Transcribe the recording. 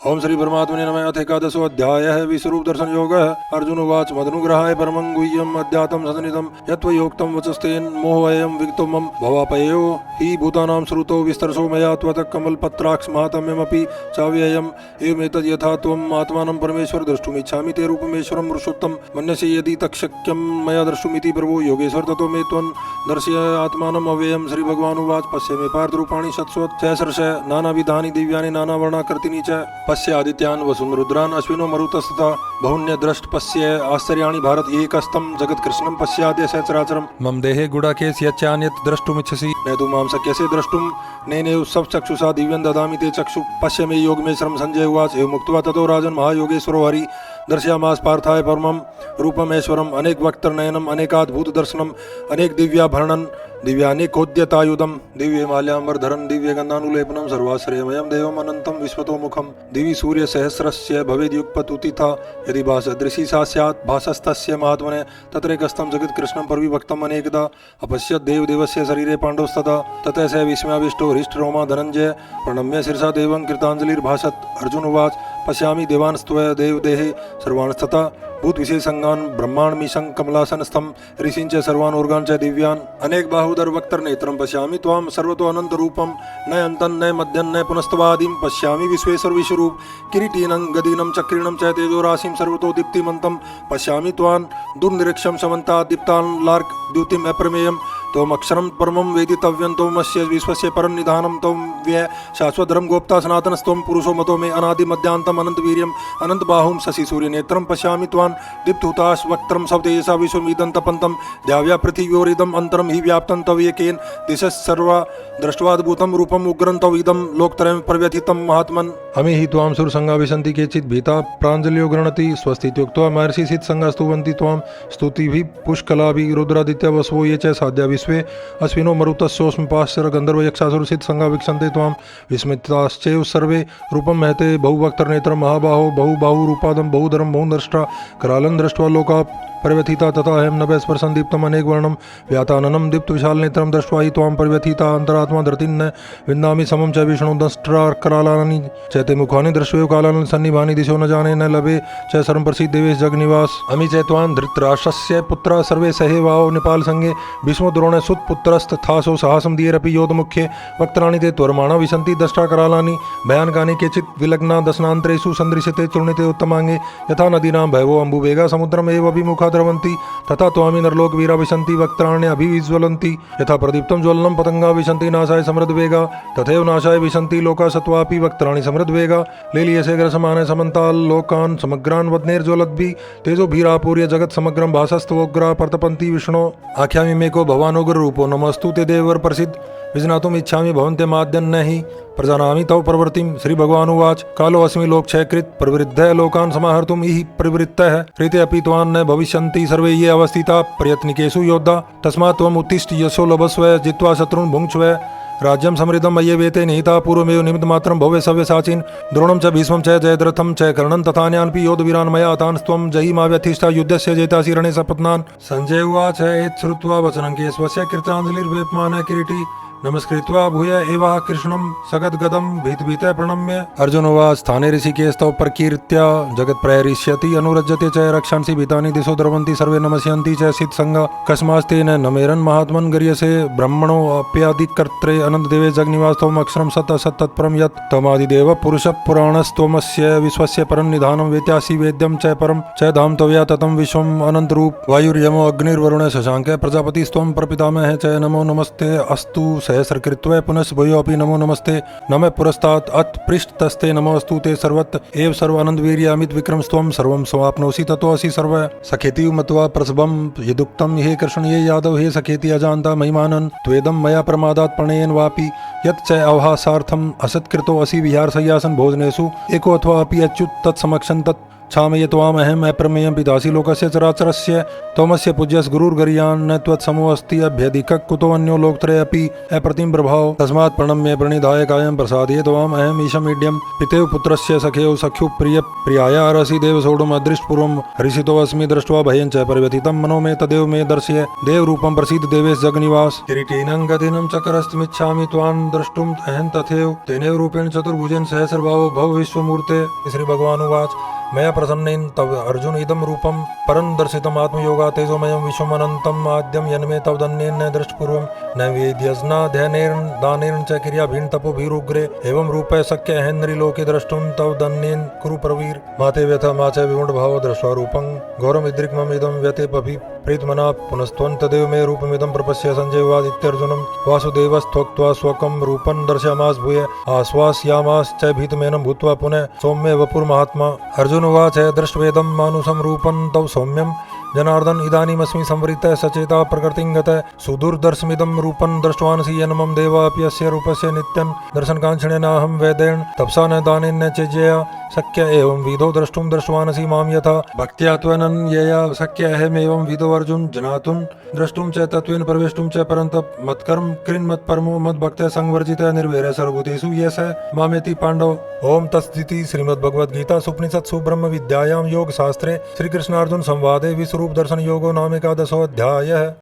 ओम श्री परमात्मने नमः। अथ एकादशो अध्यायः विश्वरूप दर्शन योगः। अर्जुन उवाच मदनुग्रहाय परमं गुह्यम् अध्यात्मं सदनिधं यत्त्वयोक्तं वचस्तेन मोहवयं विगतो मम भवापयो हि भूतानां श्रुतो विस्तरसो मया त्वत् कमलपत्राक्ष माहात्म्यमपि चाव्ययम् एवमेतद् यथा त्वम् आत्मानं परमेश्वर द्रष्टुमिच्छामि ते रूपमेश्वरं पुरुषोत्तम मन्यसे यदि तत्शक्यं मया द्रष्टुमिति प्रभो योगेश्वर ततो मे त्वं दर्शय आत्मानम् अव्ययम्। श्री भगवानुवाच पश्य मे पार्थरूपाणि शतशोऽथ सहस्रश नानाविधानि दिव्यानि नानावर्णाकृतीनि च पश्य आदित्यान् वसुन् रुद्रान् अश्विनो मरुतस्तथा बहुन्यद्रष्ट पश्य आश्चर्याणि भारत एकस्तं जगत्कृष्णं पश्याद्य सचराचरं मम देहे गुडाकेश यच्चान्यत् द्रष्टुमिच्छसि न तु मां शक्यसे द्रष्टुं नैनेव सब चक्षुषा दिव्यं ददामि ते चक्षु पश्य मे योगमेश्वरं। संजय उवाच एवमुक्त्वा ततो राजन् महायोगेश्वरो हरि दर्शयामास पार्थाय परमं रूपमेश्वरम् अनेक वक्त्रनयनम् अनेकाद्भुत दर्शनम् अनेक दिव्याभरणं दिव्यानेकोद्यतायुधं दिव्यमाल्याम्बरधरं दिव्यगन्धानुलेपनं सर्वाश्रयमयं देवम् अनन्तं विश्वतोमुखं दिवि सूर्यसहस्रस्य भवेद्युगपतुतिथा यदि भासदृशी सा स्यात् भासस्तस्य महात्मने तत्रैकस्तं जगत्कृष्णं परिविभक्तम् अनेकदा अपश्यत् देवदेवस्य शरीरे पाण्डवस्तथा ततः स विस्मयाविष्टो हृष्टरोमा धनञ्जय प्रणम्य शिरसा देवं कृताञ्जलिर्भाषत्। अर्जुन उवाच पश्यामि देवांस्त्वया देवदेहे सर्वांस्तथा भूतविशेषांगान् ब्रह्माण्मीशं कमलासनस्थं ऋषींच सर्वान् ऊर्गान् च दिव्यान् अनेक बाहुदर वक्त्र नेत्रं पश्यामि त्वां सर्वतो अनंत रूपं न अन्तं न मध्यं न पुनस्तवादिं पश्यामि विश्वेश्वर विश्वरूप किरीटीनं गदीनं चक्रिणं च तेजोराशिं सर्वतो दीप्तिमन्तं पश्यामि त्वां दुर्निरीक्षं समन्तात् दीप्तान्लार्क द्युतिम् अप्रमेयं त्वमक्षरं परमं वेदितव्यं त्वमस्य विश्वस्य परन्निधानं त्वं व्यय शाश्वतरं गोप्ता सनातनस्त्वं पुरुषो मतो मे अनादिमध्यान्तम् अनन्तवीर्यम् अनन्तबाहुं शशिसूर्यनेत्रं पश्यामि त्वां दीप्तहुताश्वक्त्रं सवतेजसा विश्वमिदं तपन्तं द्याव्या पृथिव्योरिदम् अन्तरं हि व्याप्तं तवेकेन दिशस्सर्वा दृष्ट्वाद्भुतं रूपम् उग्रं तविदं लोकत्रयं प्रव्यथितं महात्मन्। हमें हि त्वां सुरसंगा विशन्ति केचित् भीता प्राञ्जलियो गृह्णन्ति स्वस्तीत्युक्त्वा महर्षि सिद्धसंगा स्तुवन्ति त्वां स्तुतिभिः पुष्कलाभिः रुद्रादित्या वसवो ये च साध्या विश्वे अश्विनो मरुतस्योऽस्मपाश्चर गन्धर्व यक्षासुर सिद्धसंगा वीक्षन्ते त्वां विस्मिताश्चैव सर्वे रूपं महते बहुवक्त्रनेत्रं महाबाहो बहुबाहुरूपादं बहुधरं बहुदंष्ट्रा करालं दृष्ट्वा लोका परिव्यथिता तथा अहं नभः स्पर्शं दीप्तम् अनेक वर्णं व्याताननं दीप्त विशाल नेत्रं दृष्ट्वा हि त्वां परिव्यथिता अंतरात्मा धृतिन्न विन्दामि समं च विष्णु दंष्ट्रा करालानि चैते मुखानि दृश्यो कालानि सन्निभानि दिशो न जाने न लभे च सर्वं प्रसीद देवेश जगनिवास। अमी च त्वां धृतराष्ट्रस्य पुत्रा सर्वे सहेवाओ नेपाल संगे भीष्मो द्रोणे सुतपुत्रस्तथासो साहसं दीयरपि योधमुख्ये वक्त्राणि ते त्वरमाणा विशन्ति दष्ट्रा करालानि भयानकानि केचित् विलग्ना दशनान्तरेषु सन्दृश्यते चूर्णिते उत्तमांगे यथा नदीनां भैवो अम्बुवेगा समुद्रमेव अभिमुखा द्रवन्ति तथा त्वामि नरलोकवीरा विशन्ति वक्त्राण्य अभिविज्वलन्ति यथा प्रदीप्तं ज्वलनं पतंगा विशन्ति नाशाय समृद्धवेगा तथैव नाशाय विशन्ति लोका सत्वापि वक्त्राणि समृद्धवेगा लेलीयसे ग्रसमाने समन्ताल् लोकान् समग्रान् वह्नेर्ज्वलद्भिः तेजोभिरापूर्य जगत् समग्रं भासस्तवोग्रा प्रतपन्ति विष्णो आख्यामि मे को भवानुग्र रूपो नमस्तु ते देववर प्रसिद्ध विज्ञातुम् इच्छामि भवन्त्यमाद्यं न हि प्रजानामि तव प्रवृत्तिं। श्री भगवानुवाच कालो अस्मि लोकक्षयकृत् प्रवृद्धः लोकान् समाहर्तुम् इह प्रवृत्तः ऋते अपि त्वां न भविष्यन्ति सर्वे ये अवस्थिता प्रयत्निकेषु योद्धा तस्मात् त्वम् उत्तिष्ठ यशो लभस्व जित्वा शत्रून् भुङ्क्ष्व राज्यं समृद्धं मय्येवेते निहिता पूर्वमेव निमित्तमात्रं भव्य सव्यसाचिन् द्रोणं च भीष्मं च जयद्रथं च कर्णं तथान्यानपि योधवीरान् मया हतांस्त्वं जयिमाव्यथिष्ठा युद्धस्य जेतासि रणे सपत्नान्। संजय उवाच एतच्छ्रुत्वा वचनं केशवस्य कृताञ्जलिर्वेपमानः किरीटी नमस्कृत्वा भूय एवाह कृष्णं सगद्गदं भीतभीतः प्रणम्य। अर्जुन उवाच स्थाने ऋषिकेशस्तव प्रकीर्त्या जगत्प्रहरिष्यति अनुरज्यते च रक्षांसि भीतानि दिशो द्रवन्ति सर्वे नमस्यन्ति च सिद्धसंगा कस्मास्तेन नमेरन् महात्मन् गर्यसे ब्रह्मणो अप्यादिकर्त्रे अनन्तदेवे जगन्निवासत्वम् अक्षरं सत् असत् तत्परं यत् तमादिदेव पुरुषः पुराणस्त्वमस्य विश्वस्य परन्निधानं वेत्यासि वेद्यं च परं च धाम त्वया ततं विश्वम् अनन्तरूप वायुर्यमो अग्निर्वरुणः शशाङ्कः प्रजापतिस्त्वं प्रपितामहः च नमो नमस्ते अस्तु सहस्रकृत्वा पुनः भूयो अपि नमो नमस्ते नमः पुरस्तात् अथ पृष्ठतस्ते नमोऽस्तु ते सर्वत्र एव सर्वानन्दवीर्य अमित विक्रम स्वं सर्वं समाप्नोषि ततोऽसि सर्व सखेति मत्वा प्रसभं यदुक्तं हे कृष्ण ये यादव हे सखेति अजानता महिमानन् त्वेदं मया प्रमादात् प्रणयेन वापि यत् च अवहासार्थम् असत्कृतो असि विहारशय्यासन भोजनेषु एको अथवा अपि अच्युत तत्समक्षं तत् छामये त्वामहम् अप्रमेयं पितासि लोकस्य चराचरस्य त्वमस्य पूज्यस गुरुर्गरीयान् न त्वत्समो अस्ति अभ्यधिकः कुतो अन्यो लोकत्रये अपि अप्रतिम प्रभाव तस्मात् प्रणम्य प्रणिधाय कायं प्रसादये त्वामहम् ईशमीड्यं पितेव पुत्रस्य सखेव सख्यु प्रिय प्रियाय अरसि देव सोढुम् अदृष्टपूर्वं हरिषितो अस्मि दृष्ट्वा भयं च परिव्यथितं मनो मे तदेव मे दर्शय देव रूपं प्रसीद देवेश जगनिवास किरीटिनं गदिनं चकरस्तमिच्छामि त्वां द्रष्टुम् अहं तथैव तेनैव रूपेण चतुर्भुजेन सहस्रभावो भव विश्वमूर्ते श्री भगवानुवाच मया प्रसन्नेन तव अर्जुन इदं रूपं परं दर्शितम् आत्मयोगा तेजोमयं विश्वमनन्तम् आद्यं यन्मे तव दन्येन न दृष्टपूर्वं न वेद्यस्ना ध्यानेन दानेन च क्रियाभिन् तपोभिरुग्रे एवं रूपे शक्य अहेन्द्रिलोके द्रष्टुं तव दन्येन कुरु प्रवीर माते व्यथ मा च विगुणभावो दृष्ट्वा रूपं घोरमिदृक्ममिदं व्यतेपभि प्रीतमना पुनस्त्वं तदेव मे रूपमिदं प्रपश्य संजय उवाच इत्यर्जुनं वासुदेवस्त्वक्त्वा स्वकं रूपं दर्शयामास भूय आश्वासयामास च भीतमेनं भूत्वा पुनः सौम्य वपुर्महात्मा अर्जुन उवाच दृष्ट्वेदं मानुषं रूपं तव सौम्यं जनार्दन इदानीमस्मि संवृत्तः सचेता प्रकृतिं गतः सुदुर्दर्शमिदं रूपं दृष्ट्वानसि येन मम देवाप्यस्य रूपस्य नित्यं दर्शनकाङ्क्षिणेनाहं वैदेन तपसा न दानेन न चेज्यया शक्य एवं विधो द्रष्टुं दृष्टवानसि मां यथा भक्त्या त्वनन्यया शक्य अहमेवं विधो अर्जुन जनातुं द्रष्टुं च तत्त्वेन प्रवेष्टुं च परन्तप मत्कर्म कृन् मत्परमो मद्भक्तः संवर्जितः निर्वैरः सर्वभूतेषु यश मामेति पाण्डव। ओम तत्सदिति श्रीमद्भगवद्गीता उपनिषत्सु ब्रह्म विद्यायां योग शास्त्रे श्री कृष्णार्जुन संवादे विश्वरूप दर्शन योगो नाम एकादशो अध्यायः।